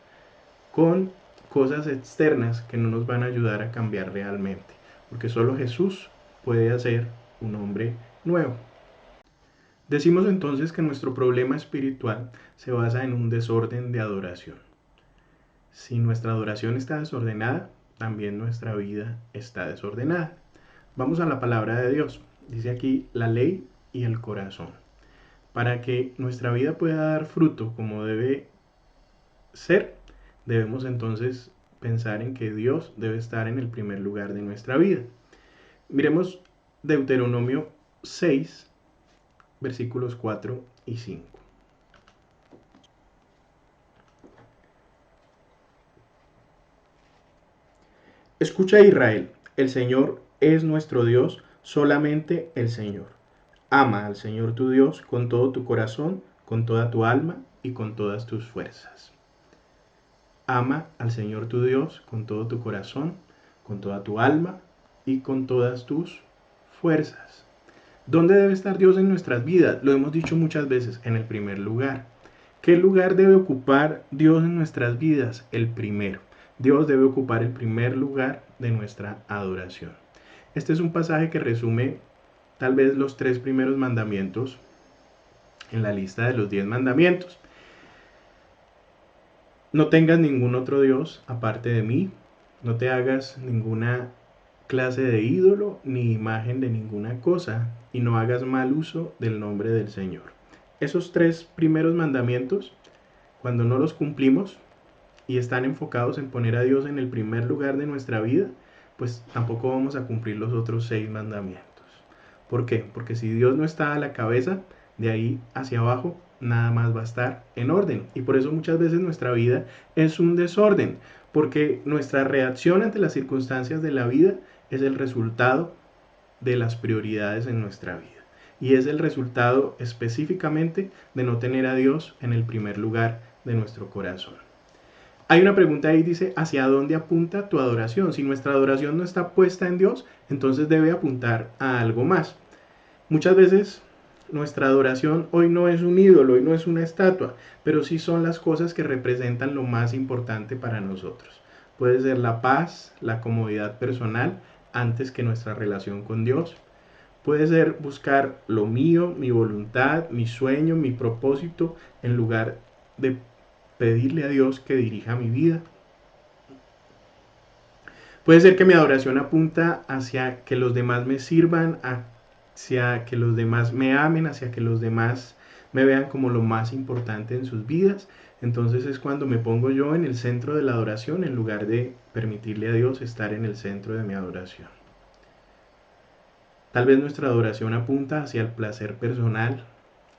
con cosas externas que no nos van a ayudar a cambiar realmente. Porque solo Jesús puede hacer un hombre nuevo. Decimos entonces que nuestro problema espiritual se basa en un desorden de adoración. Si nuestra adoración está desordenada, también nuestra vida está desordenada. Vamos a la palabra de Dios. Dice aquí la ley y el corazón. Para que nuestra vida pueda dar fruto como debe ser, debemos entonces pensar en que Dios debe estar en el primer lugar de nuestra vida. Miremos Deuteronomio 6, versículos 4 y 5. Escucha, Israel, el Señor es nuestro Dios, solamente el Señor. Ama al Señor tu Dios con todo tu corazón, con toda tu alma y con todas tus fuerzas. Ama al Señor tu Dios con todo tu corazón, con toda tu alma y con todas tus fuerzas. ¿Dónde debe estar Dios en nuestras vidas? Lo hemos dicho muchas veces, en el primer lugar. ¿Qué lugar debe ocupar Dios en nuestras vidas? El primero. Dios debe ocupar el primer lugar de nuestra adoración. Este es un pasaje que resume tal vez los 3 primeros mandamientos en la lista de los 10 mandamientos. No tengas ningún otro Dios aparte de mí. No te hagas ninguna clase de ídolo ni imagen de ninguna cosa, y no hagas mal uso del nombre del Señor. Esos 3 primeros mandamientos, cuando no los cumplimos y están enfocados en poner a Dios en el primer lugar de nuestra vida, pues tampoco vamos a cumplir los otros 6 mandamientos. ¿Por qué? Porque si Dios no está a la cabeza, de ahí hacia abajo nada más va a estar en orden. Y por eso muchas veces nuestra vida es un desorden, porque nuestra reacción ante las circunstancias de la vida es el resultado de las prioridades en nuestra vida. Y es el resultado específicamente de no tener a Dios en el primer lugar de nuestro corazón. Hay una pregunta ahí, dice, ¿hacia dónde apunta tu adoración? Si nuestra adoración no está puesta en Dios, entonces debe apuntar a algo más. Muchas veces nuestra adoración hoy no es un ídolo, hoy no es una estatua, pero sí son las cosas que representan lo más importante para nosotros. Puede ser la paz, la comodidad personal, antes que nuestra relación con Dios. Puede ser buscar lo mío, mi voluntad, mi sueño, mi propósito, en lugar de pedirle a Dios que dirija mi vida. Puede ser que mi adoración apunta hacia que los demás me sirvan, hacia que los demás me amen, hacia que los demás me vean como lo más importante en sus vidas. Entonces es cuando me pongo yo en el centro de la adoración en lugar de permitirle a Dios estar en el centro de mi adoración. Tal vez nuestra adoración apunta hacia el placer personal,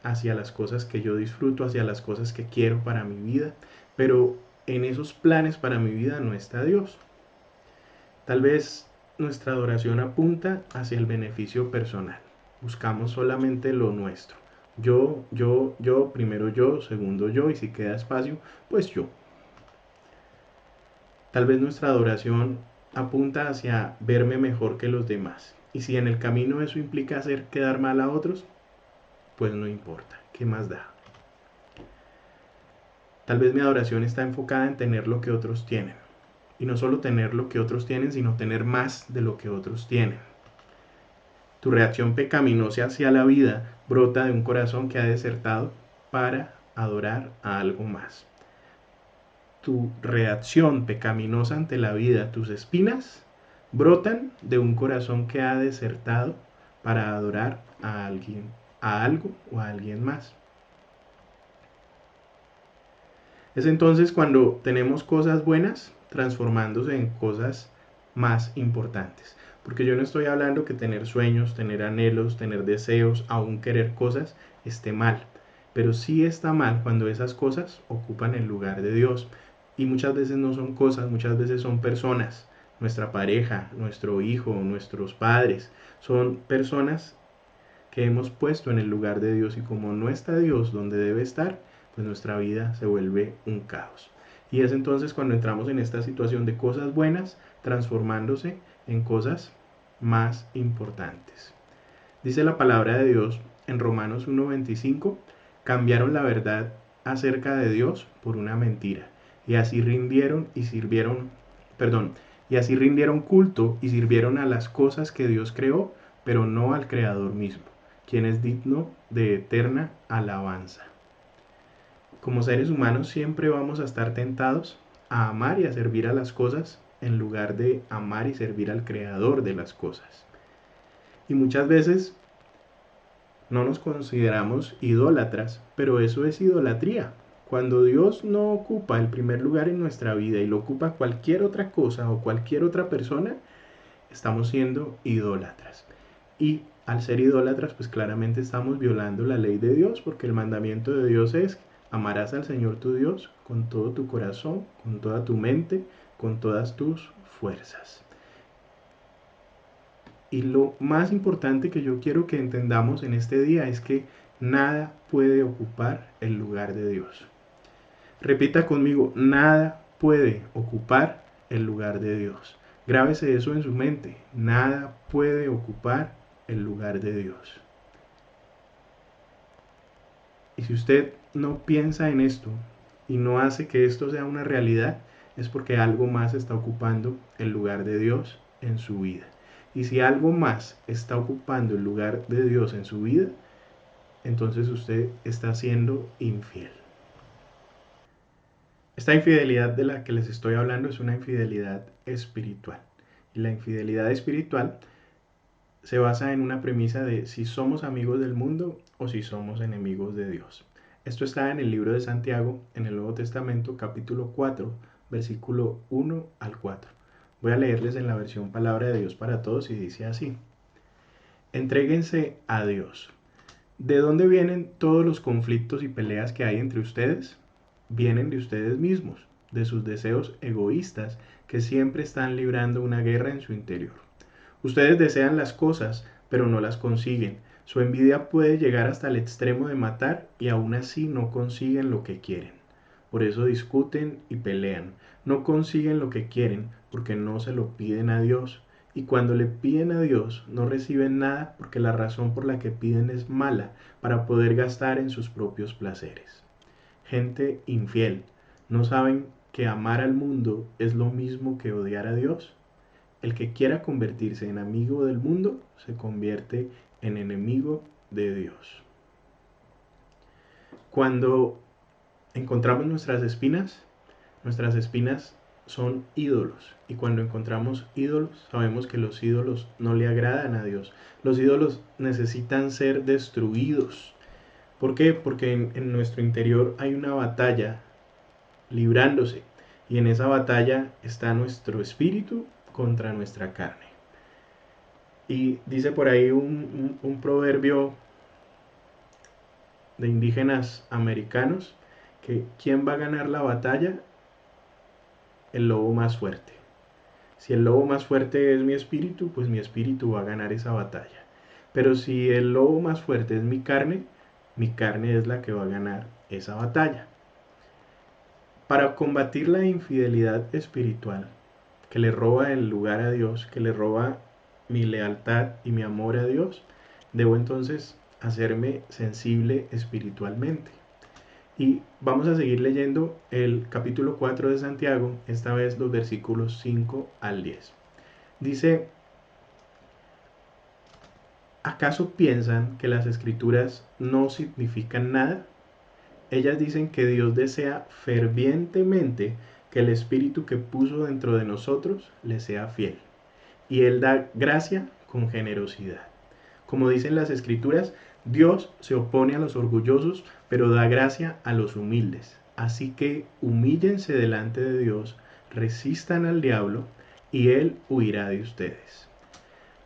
hacia las cosas que yo disfruto, hacia las cosas que quiero para mi vida, pero en esos planes para mi vida no está Dios. Tal vez nuestra adoración apunta hacia el beneficio personal. Buscamos solamente lo nuestro. Yo, primero yo, segundo yo, y si queda espacio, pues yo. Tal vez nuestra adoración apunta hacia verme mejor que los demás. Y si en el camino eso implica hacer quedar mal a otros, pues no importa. ¿Qué más da? Tal vez mi adoración está enfocada en tener lo que otros tienen. Y no solo tener lo que otros tienen, sino tener más de lo que otros tienen. Tu reacción pecaminosa hacia la vida brota de un corazón que ha desertado para adorar a algo más. Tu reacción pecaminosa ante la vida, tus espinas, brotan de un corazón que ha desertado para adorar a alguien, a algo o a alguien más. Es entonces cuando tenemos cosas buenas transformándose en cosas más importantes. Porque yo no estoy hablando que tener sueños, tener anhelos, tener deseos, aún querer cosas, esté mal. Pero sí está mal cuando esas cosas ocupan el lugar de Dios. Y muchas veces no son cosas, muchas veces son personas. Nuestra pareja, nuestro hijo, nuestros padres. Son personas que hemos puesto en el lugar de Dios, y como no está Dios donde debe estar, pues nuestra vida se vuelve un caos. Y es entonces cuando entramos en esta situación de cosas buenas transformándose en cosas más importantes. Dice la palabra de Dios en Romanos 1:25, cambiaron la verdad acerca de Dios por una mentira, y así rindieron y así rindieron culto y sirvieron a las cosas que Dios creó, pero no al Creador mismo, quien es digno de eterna alabanza. Como seres humanos siempre vamos a estar tentados a amar y a servir a las cosas en lugar de amar y servir al Creador de las cosas. Y muchas veces no nos consideramos idólatras, pero eso es idolatría. Cuando Dios no ocupa el primer lugar en nuestra vida y lo ocupa cualquier otra cosa o cualquier otra persona, estamos siendo idólatras. Y al ser idólatras, pues claramente estamos violando la ley de Dios, porque el mandamiento de Dios es: amarás al Señor tu Dios con todo tu corazón, con toda tu mente, con todas tus fuerzas. Y lo más importante que yo quiero que entendamos en este día es que nada puede ocupar el lugar de Dios. Repita conmigo: nada puede ocupar el lugar de Dios. Grábese eso en su mente: nada puede ocupar el lugar de Dios. Y si usted no piensa en esto y no hace que esto sea una realidad, es porque algo más está ocupando el lugar de Dios en su vida. Y si algo más está ocupando el lugar de Dios en su vida, entonces usted está siendo infiel. Esta infidelidad de la que les estoy hablando es una infidelidad espiritual. Y la infidelidad espiritual se basa en una premisa de si somos amigos del mundo o si somos enemigos de Dios. Esto está en el libro de Santiago, en el Nuevo Testamento, capítulo 4, versículo 1 al 4. Voy a leerles en la versión Palabra de Dios para Todos y dice así: Entréguense a Dios. ¿De dónde vienen todos los conflictos y peleas que hay entre ustedes? Vienen de ustedes mismos, de sus deseos egoístas que siempre están librando una guerra en su interior. Ustedes desean las cosas, pero no las consiguen. Su envidia puede llegar hasta el extremo de matar y aún así no consiguen lo que quieren. Por eso discuten y pelean. No consiguen lo que quieren porque no se lo piden a Dios. Y cuando le piden a Dios no reciben nada porque la razón por la que piden es mala para poder gastar en sus propios placeres. Gente infiel, ¿no saben que amar al mundo es lo mismo que odiar a Dios? El que quiera convertirse en amigo del mundo se convierte en enemigo de Dios. Cuando encontramos nuestras espinas son ídolos. Y cuando encontramos ídolos, sabemos que los ídolos no le agradan a Dios. Los ídolos necesitan ser destruidos. ¿Por qué? Porque en nuestro interior hay una batalla librándose. Y en esa batalla está nuestro espíritu contra nuestra carne. Y dice por ahí un proverbio de indígenas americanos que ¿quién va a ganar la batalla? El lobo más fuerte. Si el lobo más fuerte es mi espíritu, pues mi espíritu va a ganar esa batalla. Pero si el lobo más fuerte es mi carne es la que va a ganar esa batalla. Para combatir la infidelidad espiritual, que le roba el lugar a Dios, que le roba mi lealtad y mi amor a Dios, debo entonces hacerme sensible espiritualmente. Y vamos a seguir leyendo el capítulo 4 de Santiago, esta vez los versículos 5 al 10. Dice: ¿acaso piensan que las escrituras no significan nada? Ellas dicen que Dios desea fervientemente que el Espíritu que puso dentro de nosotros le sea fiel. Y Él da gracia con generosidad. Como dicen las escrituras, Dios se opone a los orgullosos, pero da gracia a los humildes. Así que humíllense delante de Dios, resistan al diablo, y Él huirá de ustedes.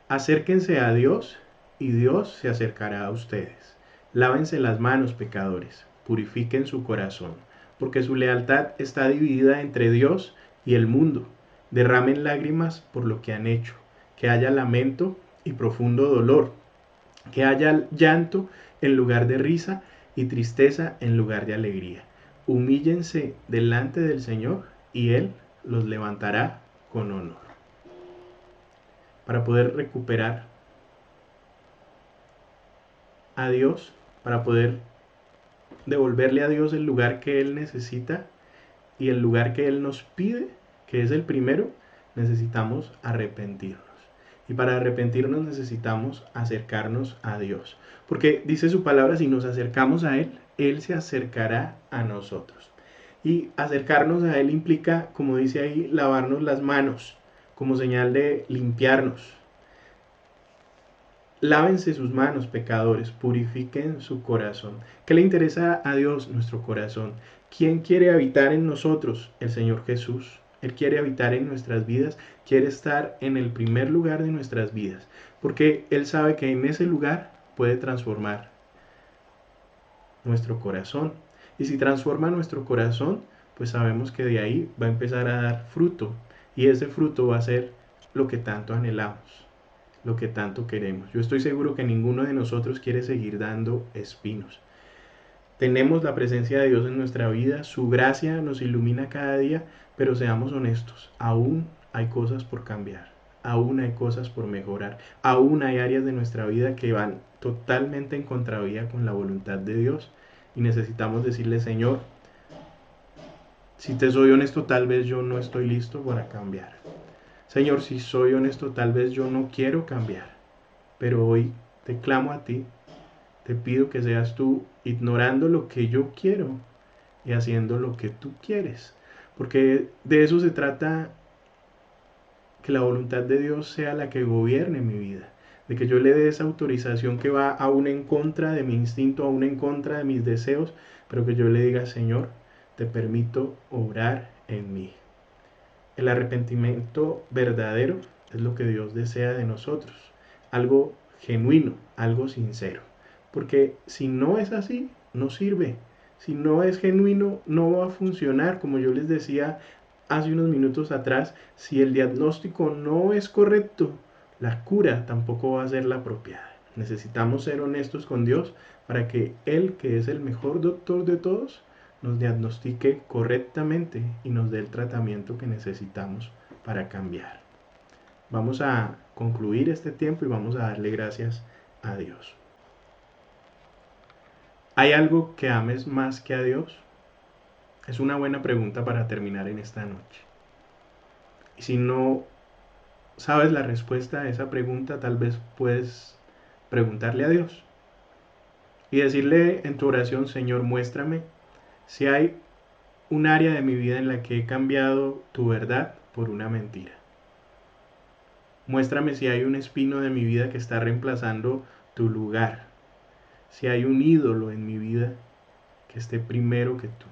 Acérquense a Dios, y Dios se acercará a ustedes. Lávense las manos, pecadores, purifiquen su corazón, porque su lealtad está dividida entre Dios y el mundo. Derramen lágrimas por lo que han hecho, que haya lamento y profundo dolor, que haya llanto en lugar de risa y tristeza en lugar de alegría. Humíllense delante del Señor y Él los levantará con honor. Para poder recuperar a Dios, para poder devolverle a Dios el lugar que Él necesita y el lugar que Él nos pide, que es el primero, necesitamos arrepentirnos. Y para arrepentirnos necesitamos acercarnos a Dios. Porque dice su palabra, si nos acercamos a Él, Él se acercará a nosotros. Y acercarnos a Él implica, como dice ahí, lavarnos las manos, como señal de limpiarnos. Lávense sus manos, pecadores, purifiquen su corazón. ¿Qué le interesa a Dios? Nuestro corazón. ¿Quién quiere habitar en nosotros? El Señor Jesús. Él quiere habitar en nuestras vidas, quiere estar en el primer lugar de nuestras vidas, porque Él sabe que en ese lugar puede transformar nuestro corazón. Y si transforma nuestro corazón, pues sabemos que de ahí va a empezar a dar fruto, y ese fruto va a ser lo que tanto anhelamos, lo que tanto queremos. Yo estoy seguro que ninguno de nosotros quiere seguir dando espinos. Tenemos la presencia de Dios en nuestra vida, su gracia nos ilumina cada día, pero seamos honestos, aún hay cosas por cambiar, aún hay cosas por mejorar, aún hay áreas de nuestra vida que van totalmente en contravía con la voluntad de Dios y necesitamos decirle: Señor, si te soy honesto, tal vez yo no estoy listo para cambiar. Señor, si soy honesto, tal vez yo no quiero cambiar, pero hoy te clamo a ti, te pido que seas tú ignorando lo que yo quiero y haciendo lo que tú quieres, porque de eso se trata, que la voluntad de Dios sea la que gobierne mi vida, de que yo le dé esa autorización que va aún en contra de mi instinto, aún en contra de mis deseos, pero que yo le diga: Señor, te permito obrar en mí. El arrepentimiento verdadero es lo que Dios desea de nosotros, algo genuino, algo sincero. Porque si no es así, no sirve. Si no es genuino, no va a funcionar. Como yo les decía hace unos minutos atrás, si el diagnóstico no es correcto, la cura tampoco va a ser la apropiada. Necesitamos ser honestos con Dios para que Él, que es el mejor doctor de todos, nos diagnostique correctamente y nos dé el tratamiento que necesitamos para cambiar. Vamos a concluir este tiempo y vamos a darle gracias a Dios. ¿Hay algo que ames más que a Dios? Es una buena pregunta para terminar en esta noche. Y si no sabes la respuesta a esa pregunta, tal vez puedes preguntarle a Dios y decirle en tu oración: Señor, muéstrame si hay un área de mi vida en la que he cambiado tu verdad por una mentira. Muéstrame si hay un espino de mi vida que está reemplazando tu lugar, si hay un ídolo en mi vida que esté primero que tú.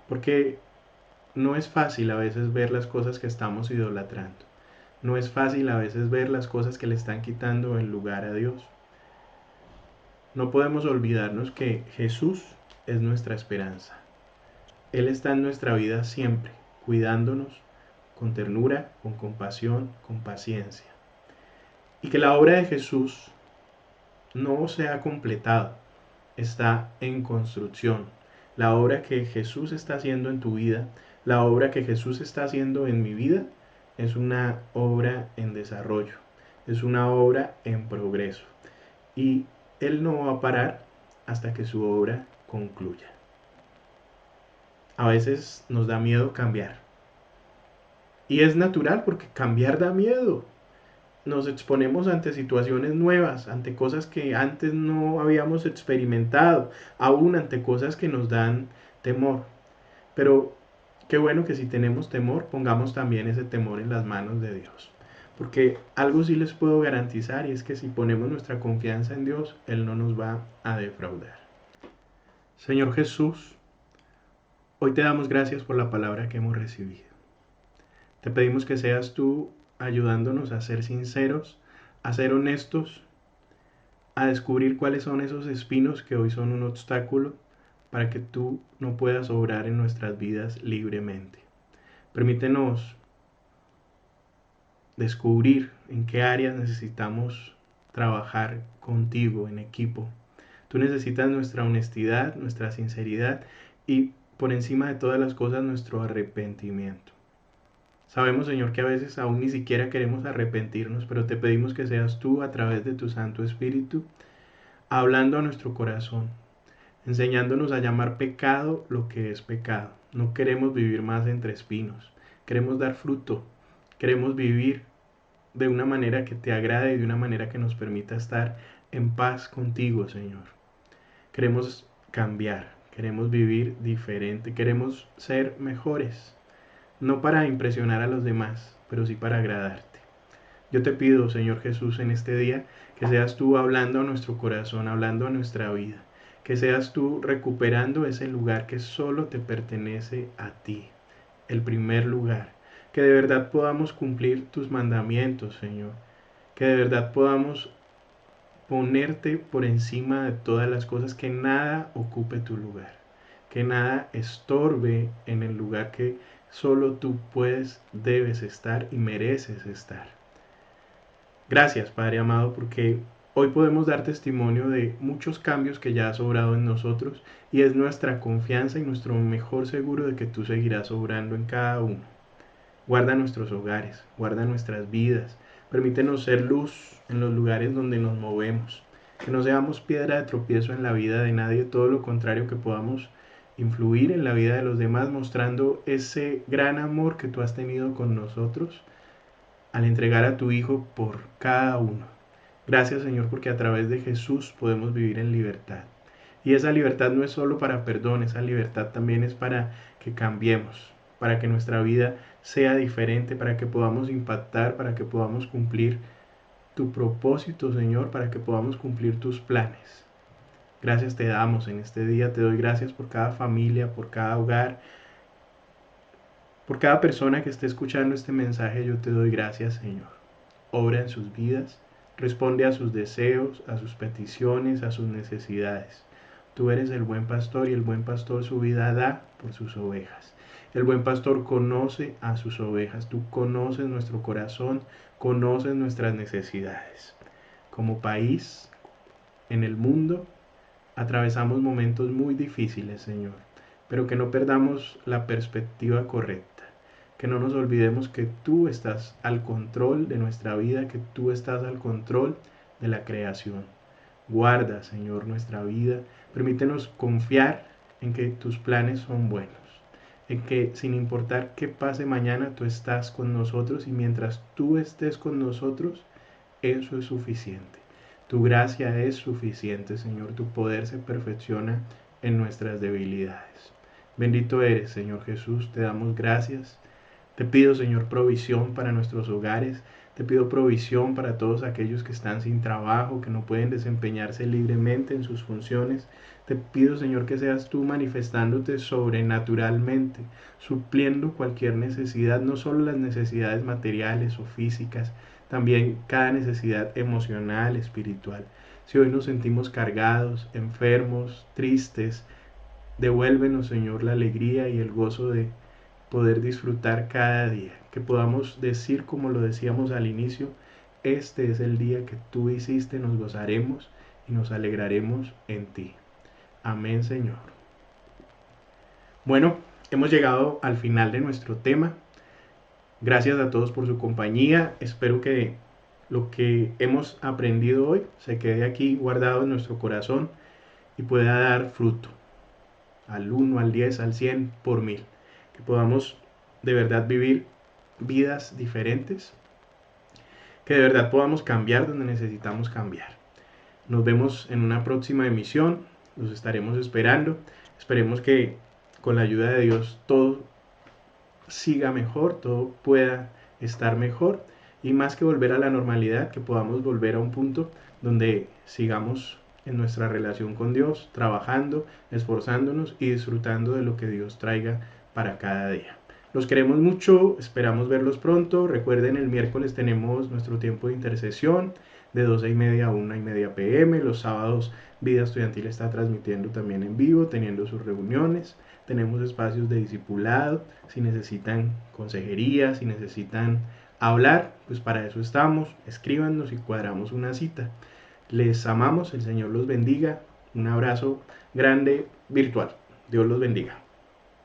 Porque no es fácil a veces ver las cosas que estamos idolatrando. No es fácil a veces ver las cosas que le están quitando el lugar a Dios. No podemos olvidarnos que Jesús es nuestra esperanza. Él está en nuestra vida siempre, cuidándonos con ternura, con compasión, con paciencia. Y que la obra de Jesús no se ha completado, está en construcción. La obra que Jesús está haciendo en tu vida, la obra que Jesús está haciendo en mi vida, es una obra en desarrollo, es una obra en progreso. Y Él no va a parar hasta que su obra concluya. A veces nos da miedo cambiar. Y es natural porque cambiar da miedo. Nos exponemos ante situaciones nuevas, ante cosas que antes no habíamos experimentado, aún ante cosas que nos dan temor. Pero qué bueno que si tenemos temor, pongamos también ese temor en las manos de Dios. Porque algo sí les puedo garantizar, y es que si ponemos nuestra confianza en Dios, Él no nos va a defraudar. Señor Jesús, hoy te damos gracias por la palabra que hemos recibido. Te pedimos que seas tú ayudándonos a ser sinceros, a ser honestos, a descubrir cuáles son esos espinos que hoy son un obstáculo para que tú no puedas obrar en nuestras vidas libremente. Permítenos descubrir en qué áreas necesitamos trabajar contigo en equipo. Tú necesitas nuestra honestidad, nuestra sinceridad y por encima de todas las cosas nuestro arrepentimiento. Sabemos, Señor, que a veces aún ni siquiera queremos arrepentirnos, pero te pedimos que seas tú a través de tu Santo Espíritu hablando a nuestro corazón, enseñándonos a llamar pecado lo que es pecado. No queremos vivir más entre espinos, queremos dar fruto, queremos vivir de una manera que te agrade y de una manera que nos permita estar en paz contigo, Señor. Queremos cambiar, queremos vivir diferente, queremos ser mejores, no para impresionar a los demás, pero sí para agradarte. Yo te pido, Señor Jesús, en este día, que seas tú hablando a nuestro corazón, hablando a nuestra vida, que seas tú recuperando ese lugar que solo te pertenece a ti, el primer lugar, que de verdad podamos cumplir tus mandamientos, Señor, que de verdad podamos ponerte por encima de todas las cosas, que nada ocupe tu lugar, que nada estorbe en el lugar que solo tú puedes, debes estar y mereces estar. Gracias, Padre amado, porque hoy podemos dar testimonio de muchos cambios que ya has obrado en nosotros y es nuestra confianza y nuestro mejor seguro de que tú seguirás obrando en cada uno. Guarda nuestros hogares, guarda nuestras vidas, permítenos ser luz en los lugares donde nos movemos, que no seamos piedra de tropiezo en la vida de nadie, todo lo contrario, que podamos influir en la vida de los demás mostrando ese gran amor que tú has tenido con nosotros al entregar a tu Hijo por cada uno. Gracias, Señor, porque a través de Jesús podemos vivir en libertad. Y esa libertad no es solo para perdón, esa libertad también es para que cambiemos, para que nuestra vida sea diferente, para que podamos impactar, para que podamos cumplir tu propósito, Señor, para que podamos cumplir tus planes. Gracias te damos en este día, te doy gracias por cada familia, por cada hogar, Por cada persona que esté escuchando este mensaje, yo te doy gracias, Señor. Obra en sus vidas, responde a sus deseos, a sus peticiones, a sus necesidades. Tú eres el buen pastor y el buen pastor su vida da por sus ovejas. El buen pastor conoce a sus ovejas. Tú conoces nuestro corazón, conoces nuestras necesidades. Como país, en el mundo, atravesamos momentos muy difíciles, Señor, pero que no perdamos la perspectiva correcta, que no nos olvidemos que tú estás al control de nuestra vida, que tú estás al control de la creación. Guarda, Señor, nuestra vida, permítenos confiar en que tus planes son buenos, en que sin importar qué pase mañana, tú estás con nosotros y mientras tú estés con nosotros, eso es suficiente. Tu gracia es suficiente, Señor. Tu poder se perfecciona en nuestras debilidades. Bendito eres, Señor Jesús. Te damos gracias. Te pido, Señor, provisión para nuestros hogares. Te pido provisión para todos aquellos que están sin trabajo, que no pueden desempeñarse libremente en sus funciones. Te pido, Señor, que seas tú manifestándote sobrenaturalmente, supliendo cualquier necesidad, no solo las necesidades materiales o físicas, también cada necesidad emocional, espiritual. Si hoy nos sentimos cargados, enfermos, tristes, devuélvenos, Señor, la alegría y el gozo de poder disfrutar cada día. Que podamos decir como lo decíamos al inicio, este es el día que tú hiciste, nos gozaremos y nos alegraremos en ti. Amén, Señor. Bueno, hemos llegado al final de nuestro tema. Gracias a todos por su compañía. Espero que lo que hemos aprendido hoy se quede aquí guardado en nuestro corazón y pueda dar fruto al 1, al 10, al 100, por 1000. Que podamos de verdad vivir vidas diferentes, que de verdad podamos cambiar donde necesitamos cambiar. Nos vemos en una próxima emisión, los estaremos esperando. Esperemos que con la ayuda de Dios todo siga mejor, todo pueda estar mejor y más que volver a la normalidad, que podamos volver a un punto donde sigamos en nuestra relación con Dios, trabajando, esforzándonos y disfrutando de lo que Dios traiga para cada día. Los queremos mucho, esperamos verlos pronto. Recuerden, el miércoles tenemos nuestro tiempo de intercesión de 12:30 a 1:30 p.m. Los sábados Vida Estudiantil está transmitiendo también en vivo, teniendo sus reuniones. Tenemos espacios de discipulado, si necesitan consejería, si necesitan hablar, pues para eso estamos. Escríbanos y cuadramos una cita. Les amamos, el Señor los bendiga. Un abrazo grande virtual. Dios los bendiga.